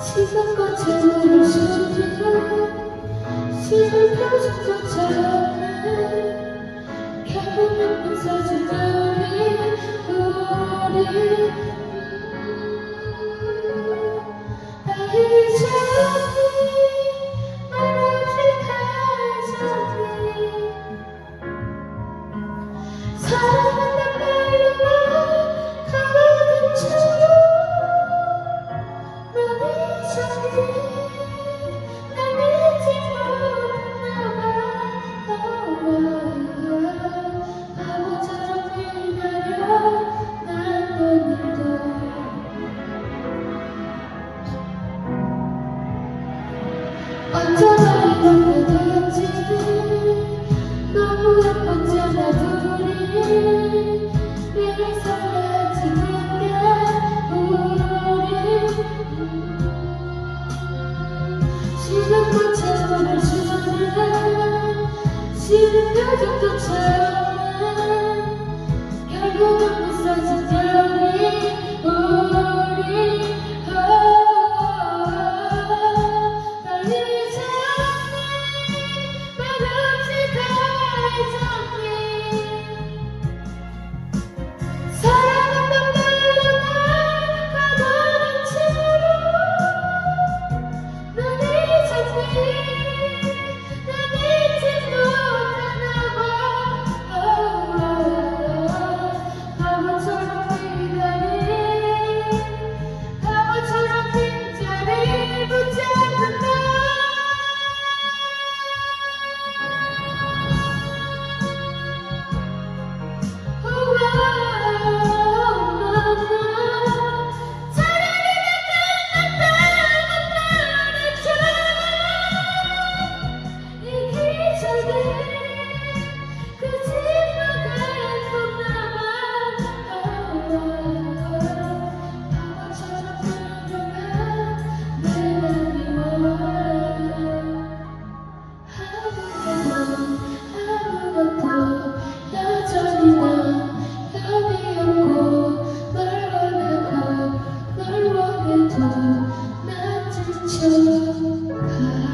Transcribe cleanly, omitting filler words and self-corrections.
시선과 채널을 수리해 시를 펴준 것처럼 결국은 부서진 우리 나의 정이 말없이 가져니 사랑한단 말로만 가거든 채로 너의 정이 날 잊지 못했나봐 바보처럼 기다려 난 오늘도 어쩌다 이렇게 되었지 너무 예뻤잖아 둘이 매일 설레지는 게 우리 시간과 채널을 주는 시는 표정조차는 결국은 부서진 별이 우리 난 지쳐가